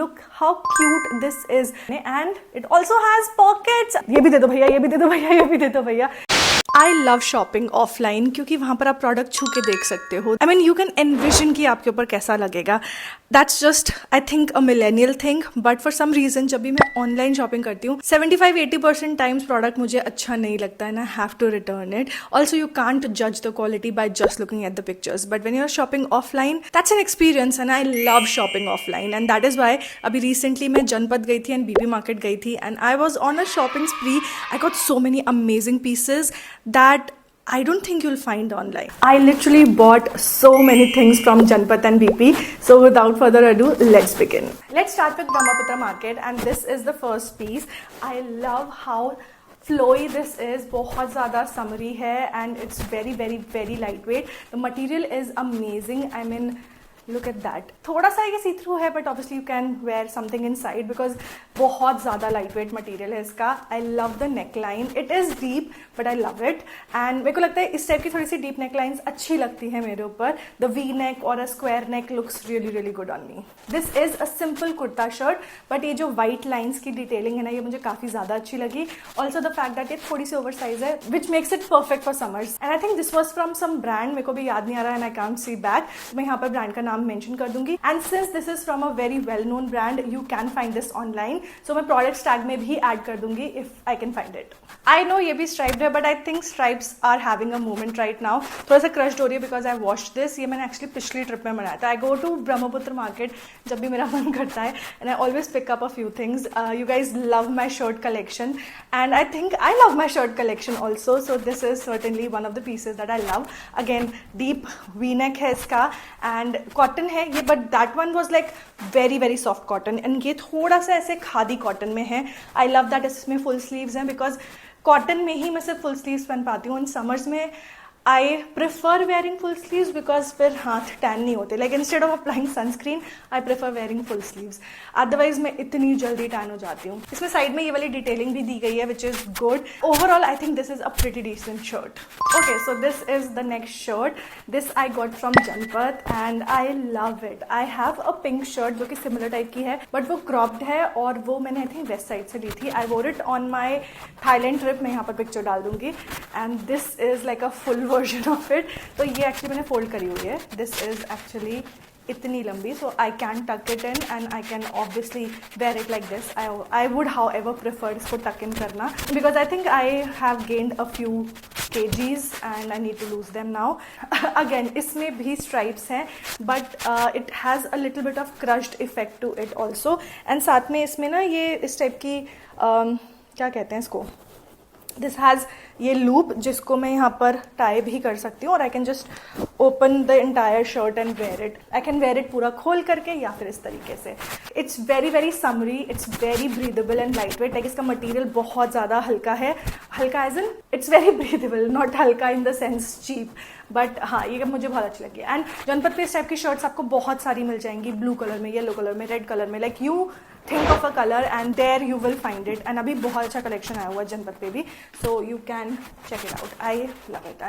look how cute this is, and it also has pockets. ये भी दे दो भैया, ये भी दे दो भैया, ये भी दे दो भैया. I love shopping offline क्योंकि वहाँ पर आप प्रोडक्ट छू के देख सकते हो. I mean you can envision कि आपके ऊपर कैसा लगेगा. That's just I think a millennial thing, but for some reason जब भी मैं ऑनलाइन शॉपिंग करती हूँ 75-80% टाइम्स प्रोडक्ट मुझे अच्छा नहीं लगता and I have to return it. Also you can't judge the quality by just looking at the pictures, but when you're shopping offline that's an experience and I love shopping offline, and that is why अभी recently मैं जनपद गई थी and BB market गई थी and I was on a shopping spree. I got so many amazing pieces that I don't think you'll find online. I literally bought so many things from Janpat and BP. So without further ado, let's begin. Let's start with Brahmaputra market, and this is the first piece. I love how flowy this is. बहुत ज़्यादा summery है and it's very lightweight. The material is amazing. I mean, look at that. थोड़ा सा ये सी through है but obviously you can wear something inside because बहुत ज़्यादा lightweight material है इसका. I love the neckline. It is deep but I love it. And मेरे को लगता है इस टाइप की थोड़ी सी deep necklines अच्छी लगती है मेरे ऊपर. The V-neck or a square neck looks really good on me. This is a simple kurta shirt but ये जो white lines की detailing है ना, ये मुझे काफ़ी ज़्यादा अच्छी लगी. Also the fact that ये थोड़ी सी oversize है which makes it perfect for summers. And I think this was from some brand, मेरे को भी याद नहीं आ रहा and I can't see back. तो मैं यहाँ पर brand का नाम मेंशन कर दूंगी. And since this is from a very well known brand, you can find this online. So मैं प्रोडक्ट टैग में भी ऐड कर दूंगी if I can find it. I know ये भी striped है but I think stripes are having a moment right now. थोड़ा सा crushed हो रही है because I washed this. ये मैंने actually पिछली ट्रिप में बनाया था. I go to Brahmaputra market जब भी मेरा मन करता है and I always pick up a few things. You guys love my shirt collection and I think I love my shirt collection also. So this is certainly one of the pieces that I love. Again deep V-neck है इसका and cotton है ये, but that one was like very soft cotton and ये थोड़ा सा ऐसे khadi cotton में है. I love that इसमें फुल स्लीव्स हैं because कॉटन में ही मैं सिर्फ फुल स्लीव्स पहन पाती हूँ. इन समर्स में I prefer wearing full sleeves because फिर हाथ टैन नहीं होते. Like instead of applying sunscreen, I prefer wearing full sleeves. Otherwise मैं इतनी जल्दी टैन हो जाती हूँ. इसमें साइड में ये वाली डिटेलिंग भी दी गई है which is good. Overall, I think this is a pretty decent shirt. Okay, so this is the next shirt. This I got from Janpat and I love it. I have a pink shirt जो कि similar type की है but वो cropped है और वो मैंने I think west side से ली थी. I wore it on my Thailand trip. मैं यहाँ पर picture डाल दूँगी. And this is like a full version of it. तो ये actually मैंने fold करी हुई है. This is actually इतनी लंबी, so I can tuck it in and I can obviously wear it like this. I would however prefer इसको tuck in करना because I think I have gained a few kgs and I need to lose them now. Again इसमें भी stripes हैं but it has a little bit of crushed effect to it also. And साथ में इसमें ना ये इस type की क्या कहते हैं इसको, दिस हैज़ ये लूप जिसको मैं यहाँ पर टाई भी कर सकती हूँ और I can just open the entire shirt and wear it. I can wear it पूरा खोल करके या फिर इस तरीके से. It's very summery. It's very breathable and light weight. Like इसका मटीरियल बहुत ज़्यादा हल्का है. हल्का as in it's very breathable, not हल्का in the sense cheap. But हाँ ये मुझे बहुत अच्छी लगी. एंड जनपद पे इस टाइप की शर्ट्स आपको बहुत सारी मिल जाएंगी. ब्लू कलर में, येलो कलर में, रेड कलर में. Like you think of a color and there you will find it. And अभी बहुत अच्छा collection आया हुआ है जनपद पे भी, so you can check it out. I love it.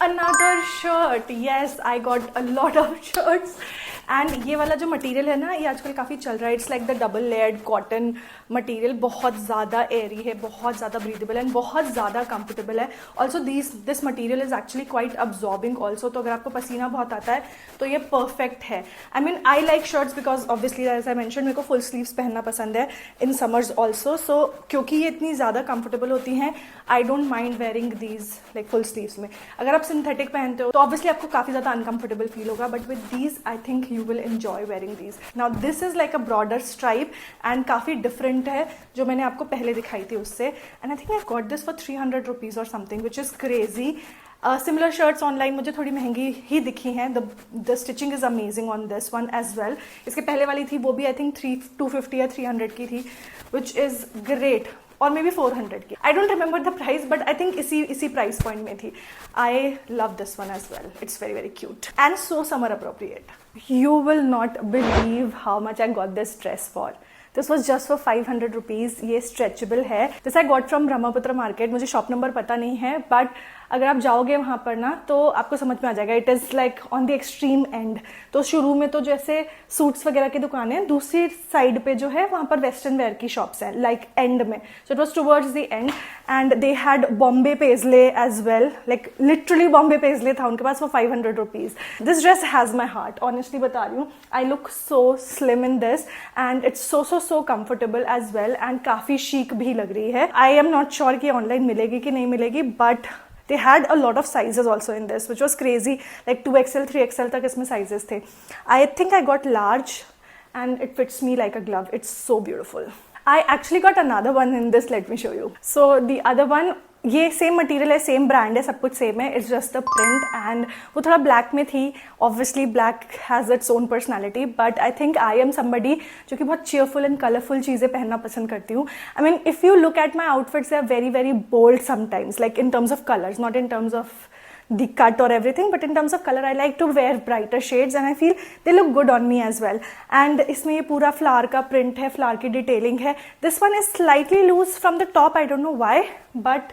Another shirt. Yes, I got a lot of shirts. And ये वाला जो मटेरियल है ना, ये आजकल काफ़ी चल रहा है. It's like the double layered cotton material. बहुत ज़्यादा एयरी है, बहुत ज़्यादा ब्रीदेबल एंड बहुत ज़्यादा कंफर्टेबल है. Also this material is actually quite absorbing also. तो अगर आपको पसीना बहुत आता है तो ये परफेक्ट है. I mean I like shirts because obviously as I mention मेरे को फुल स्लीव्स पहनना पसंद है इन समर्स ऑल्सो. सो क्योंकि ये इतनी ज़्यादा कंफर्टेबल होती हैं, I don't mind wearing these like full sleeves में. अगर आप सिंथेटिक पहनते हो तो ऑब्वियसली आपको काफ़ी ज़्यादा अनकंफर्टेबल फील होगा, but with these I think you will enjoy wearing these. Now this is like a broader stripe and काफ़ी different है जो मैंने आपको पहले दिखाई थी उससे. And I think I got this for 300 rupees or something, which is crazy. Similar shirts online मुझे थोड़ी महंगी ही दिखी हैं. The stitching is amazing on this one as well. इसके पहले वाली थी वो भी I think 250 या 300 की थी, which is great. और मे बी 400 की. I don't remember the price but I think इसी प्राइस पॉइंट में थी. I love this one as well. It's very cute and so summer appropriate. You will not believe how much I got this dress for. This was just for 500 rupees. ये stretchable है। This I got from Brahmaputra market. मुझे shop number पता नहीं है, but अगर आप जाओगे वहां पर ना तो आपको समझ में आ जाएगा। It is like on the extreme and. तो शुरू में तो जैसे सूट्स वगैरह की दुकानें हैं, दूसरी साइड पे जो है वहां पर वेस्टर्न वेयर की शॉप्स हैं, लाइक एंड में। So it was towards the end and they had Bombay paisley as well, like literally Bombay paisley था उनके पास for 500 rupees. This dress has my heart, honestly बता रही हूँ। I look so slim in this and it's so comfortable as well and काफी chic भी लग रही है। आई एम नॉट श्योर कि ऑनलाइन मिलेगी कि नहीं मिलेगी, but they had a lot of sizes also in this, which was crazy, like 2XL 3XL तक इसमें sizes थे। I think I got large and it fits me like a glove. It's so beautiful. I actually got another one in this, let me show you. So the other one, ये same material है, same brand है, सब कुछ same है, it's just the print and वो थोड़ा black में थी। Obviously black has its own personality, but I think I am somebody जो कि बहुत चीयरफुल एंड कलरफुल चीज़ें पहनना पसंद करती हूँ। I mean if you look at my outfits they are very very bold sometimes, like in terms of colours, not in terms of the cut or everything, but in terms of color I like to wear brighter shades and I feel they look good on me as well. And इसमें ये पूरा flower का print है, flower की detailing है। This one is slightly loose from the top, I don't know why, but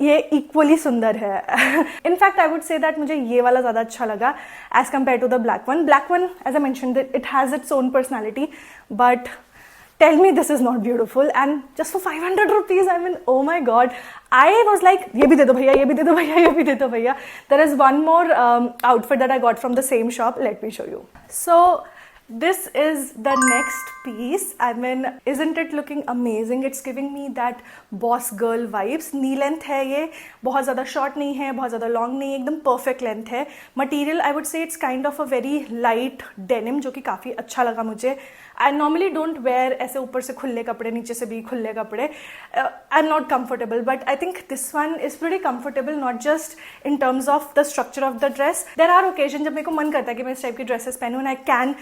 ये equally सुंदर है। In fact I would say that मुझे ये वाला ज्यादा अच्छा लगा as compare to the black one. Black one, as I mentioned, it has its own personality, but tell me this is not beautiful and just for 500 rupees, I mean, oh my god, I was like, ye bhi de do bhaiya, ye bhi de do bhaiya, ye bhi de do bhaiya. There is one more outfit that I got from the same shop, let me show you. So this is the next piece. I mean, isn't it looking amazing? It's giving me that boss girl vibes. Knee length है ये, बहुत ज़्यादा short नहीं है, बहुत ज़्यादा long नहीं है, एकदम perfect length है। Material, I would say it's kind of a very light denim, जो कि काफ़ी अच्छा लगा मुझे। I normally don't wear ऐसे ऊपर से खुले कपड़े, नीचे से भी खुले कपड़े। I'm not comfortable, but I think this one is pretty comfortable, not just in terms of the structure of the dress. There are occasions जब मेरे को मन करता है कि मैं इस टाइप की ड्रेसेस पहनूं and I can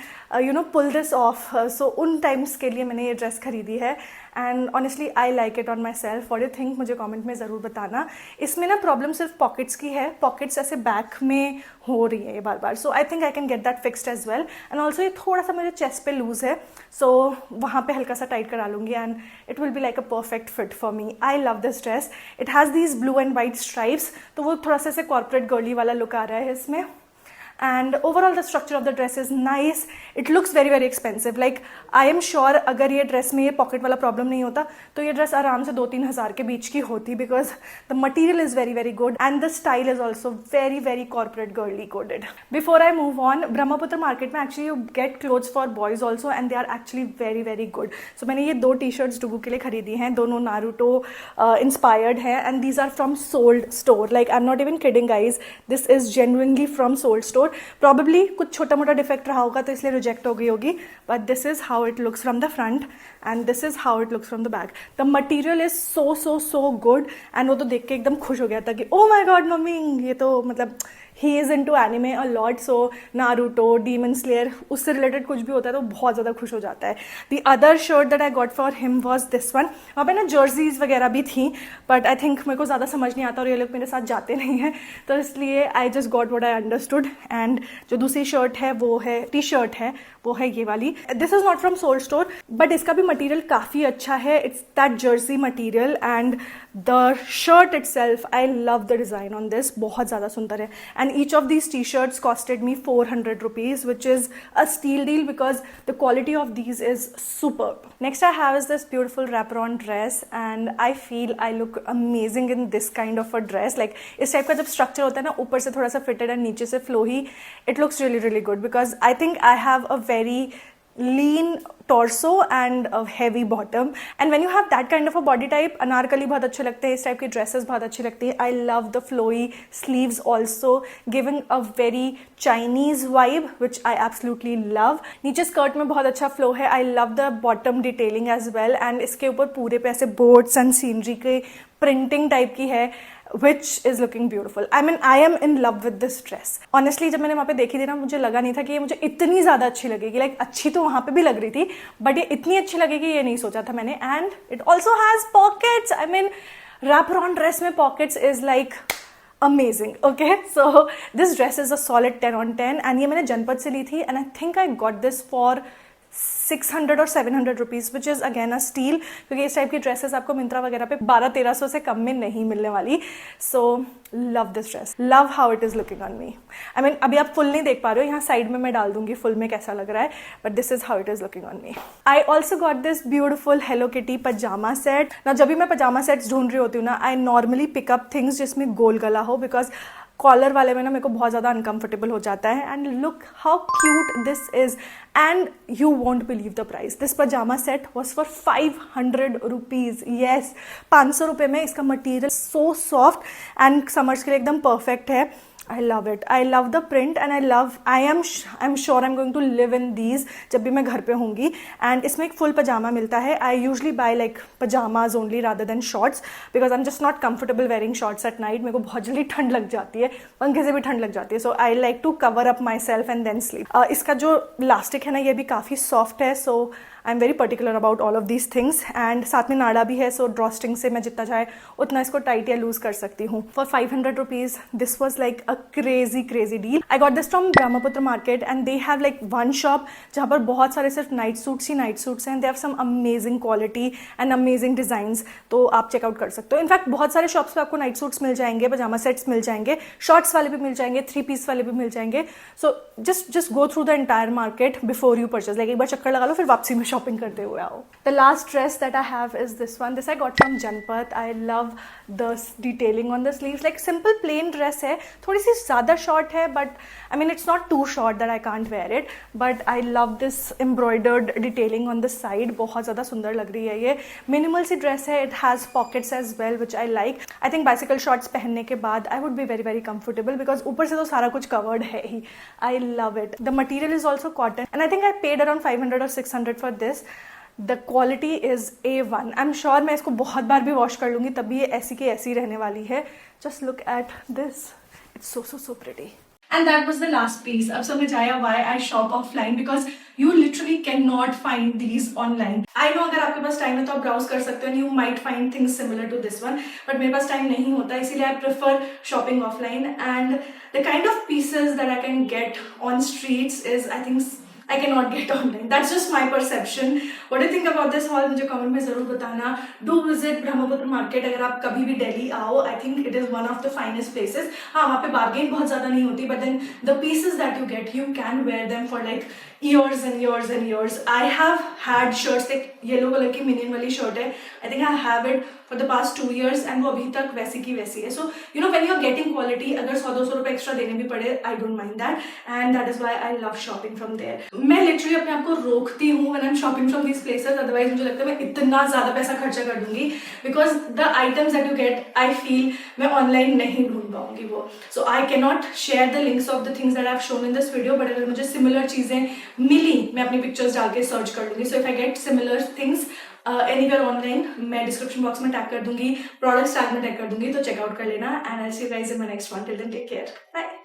pull this off. So उन टाइम्स के लिए मैंने ये ड्रेस खरीदी है and honestly I like it on myself. What you think मुझे कमेंट में ज़रूर बताना। इसमें ना प्रॉब्लम सिर्फ पॉकेट्स की है, पॉकेट्स ऐसे बैक में हो रही है ये बार बार। So I think I can get that fixed as well and also ये थोड़ा सा मेरे चेस्ट पे लूज है, सो वहाँ पे हल्का सा टाइट करा लूँगी and it will be like a perfect fit for me. I love this dress. It has these blue and white stripes, तो वो थोड़ा सा ऐसे कॉर्पोरेट गर्ली वाला लुक आ रहा है इसमें। and overall the structure of the dress is nice. It looks very very expensive. Like I am sure अगर ये ड्रेस में ये पॉकेट वाला प्रॉब्लम नहीं होता तो ये ड्रेस आराम से 2-3 हज़ार के बीच की होती, because the material is very very good and the style is also very very corporate girly coded. Before I move on, Brahmaputra market में actually you get clothes for boys also and they are actually very very good. So मैंने ये 2 T-shirts डुगू के लिए खरीदी हैं, दोनों Naruto inspired हैं and these are from Sold store. Like I'm not even kidding guys, this is genuinely from Sold store. Probably कुछ छोटा मोटा डिफेक्ट रहा होगा तो इसलिए रिजेक्ट हो गई होगी, but this is how it looks from the front and this is how it looks from the back. The material is so good and वो तो देख के एकदम खुश हो गया था कि oh my god मम्मी, ये तो मतलब he is into anime a lot, so Naruto, Demon Slayer, उससे related कुछ भी होता है तो बहुत ज़्यादा खुश हो जाता है. The other shirt that I got for him was this one. वहाँ पे ना jerseys वगैरह भी थी, but I think मेरे को ज़्यादा समझ नहीं आता और ये लोग मेरे साथ जाते नहीं हैं, तो इसलिए I just got what I understood. And जो दूसरी शर्ट है वो है टी-शर्ट है, वो है ये वाली. This is not from Soul Store, but इसका भी मटेरियल काफ़ी अच्छा है. It's that jersey material and the shirt itself, I love the design on this. बहुत ज़्यादा सुंदर है. And each of these t-shirts costed me 400 rupees, which is a steal deal because the quality of these is superb. Next I have is this beautiful wrap-around dress and I feel I look amazing in this kind of a dress. Like इस type का जब structure होता है ना, ऊपर से थोड़ा सा फिटेड and नीचे से flowy, it looks really good because I think I have a very lean torso and a heavy bottom, and when you have that kind of a body type, Anarkali बहुत अच्छे लगते हैं, इस टाइप की dresses बहुत अच्छी लगती है. I love the flowy sleeves also, giving a very Chinese vibe, which I absolutely love. नीचे स्कर्ट में बहुत अच्छा फ्लो है. I love the bottom detailing as well, and इसके ऊपर पूरे पे ऐसे बोर्ड्स एंड सीनरी के प्रिंटिंग टाइप की है, which is looking beautiful. I mean, I am in love with this dress. Honestly, जब मैंने वहाँ पे देखी थी ना, मुझे लगा नहीं था कि ये मुझे इतनी ज़्यादा अच्छी लगेगी. Like अच्छी तो वहाँ पे भी लग रही थी, but ये इतनी अच्छी लगेगी ये नहीं सोचा था मैंने. And it also has pockets. I mean, wrap-around dress में pockets is like amazing. Okay, so this dress is a solid 10 on 10 and ये मैंने जनपद से ली थी and I think I got this for 600 और 700 rupees, which is again a steel, क्योंकि इस type की ड्रेसेस आपको मिंत्रा वगैरह पे 1200-1300 से कम में नहीं मिलने वाली. So love this dress, love how it is looking on me. I mean अभी आप फुल नहीं देख पा रहे हो, यहाँ साइड में मैं डाल दूंगी फुल में कैसा लग रहा है, but this is how it is looking on me. I also got this beautiful Hello Kitty pyjama set. ना जब भी मैं पजामा सेट्स ढूंढ रही होती हूँ ना, आई नॉर्मली पिकअप थिंग्स जिसमें गोल गला हो, बिकॉज कॉलर वाले में ना मेरे को बहुत ज़्यादा अनकंफर्टेबल हो जाता है. And look how cute this is, and you won't believe the price. This pyjama set was for 500 rupees. Yes, 500 रुपये में इसका material so soft and summers के लिए एकदम परफेक्ट है. I love it. I love the print and I'm sure I'm going to live in these जब भी मैं घर पे होंगी. And इसमें एक full पजामा मिलता है. I usually buy like pajamas only rather than shorts because I'm just not comfortable wearing shorts at night. मेरे को बहुत जल्दी ठंड लग जाती है, पंखे से भी ठंड लग जाती है. So I like to cover up myself and then sleep. इसका जो इलास्टिक है ना, ये भी काफ़ी सॉफ्ट है. So I am very particular about all of these things. And साथ में नाड़ा भी है, सो ड्रॉस्ट्रिंग से मैं जितना चाहे उतना इसको टाइट या लूज कर सकती हूँ. For 500 rupees this was like a crazy deal. I got this from Brahmaputra market and they have like one shop जहाँ पर बहुत सारे सिर्फ नाइट सूट्स हैं. And they have some amazing quality and amazing designs, तो आप चेकआउट कर सकते हो. इनफैक्ट बहुत सारे शॉप्स पे आपको नाइट सूट्स मिल जाएंगे, पजामा सेट्स मिल जाएंगे, शॉर्ट्स वाले भी मिल जाएंगे, 3 पीस वाले भी मिल जाएंगे. So just go through the entire market before you purchase. Like एक बार चक्कर लगा लो, फिर वापसी में शॉपिंग करते हुए आओ. The last dress that I have is this one. This I got from Janpat. I love the detailing on the sleeves. Like simple plain dress है, थोड़ी सी ज़्यादा short है, but I mean it's not too short that I can't wear it. But I love this embroidered detailing on the side. बहुत ज़्यादा सुंदर लग रही है ये. Minimal सी dress है. It has pockets as well, which I like. I think bicycle shorts पहनने के बाद I would be very comfortable because ऊपर से तो सारा कुछ covered है ही. I love it. The material is also cotton, and I think I paid around 500 or 600 for this. The quality is A1. I am sure मैं इसको बहुत बार भी वॉश कर लूँगी, तभी ये ऐसी की ऐसी रहने वाली है. Just look at this, it's so pretty. And that was the last piece. अब समझ आया why I shop offline, because you literally can not find these online. I know अगर आपके पास टाइम है तो आप ब्राउज कर सकते हो, you might find things similar to this one, but मेरे पास टाइम नहीं होता, इसीलिए I prefer shopping offline. And the kind of pieces that I can get on streets is I think I cannot get online. That's just my perception. What do you think about this haul? मुझे comment में जरूर बताना. Do visit Brahmaputra market अगर आप कभी भी दिल्ली आओ. I think it is one of the finest places. हाँ, वहाँ पे बार्गेन बहुत ज़्यादा नहीं होती, but then the pieces that you get, you can wear them for like years and years and years. I have had shirts, like yellow colour की minion वाली shirt है. I think I have it for the past 2 years and वो अभी तक वैसी की वैसी है. So you know when you are getting quality, अगर 100-200 रुपए एक्स्ट्रा देने भी पड़े, I don't mind that, and that is why I love shopping from there. मैं लिटरली अपने आप को रोकती हूँ when I'm shopping from these places, otherwise मुझे लगता है मैं इतना ज़्यादा पैसा खर्चा कर दूंगी, because the items that you get, I feel मैं ऑनलाइन नहीं ढूंढ पाऊंगी वो. So I cannot share the links of the things that I've shown in this video, but अगर मुझे सिमिलर चीज़ें मिली, मैं अपनी पिक्चर्स डाल के सर्च कर लूँगी. So if I get similar things anywhere online, मैं डिस्क्रिप्शन बॉक्स में टैग कर दूंगी, प्रोडक्ट्स टैग में टैग कर दूंगी, तो चेकआउट कर लेना. And I see you guys in my next one. Till then take care, bye.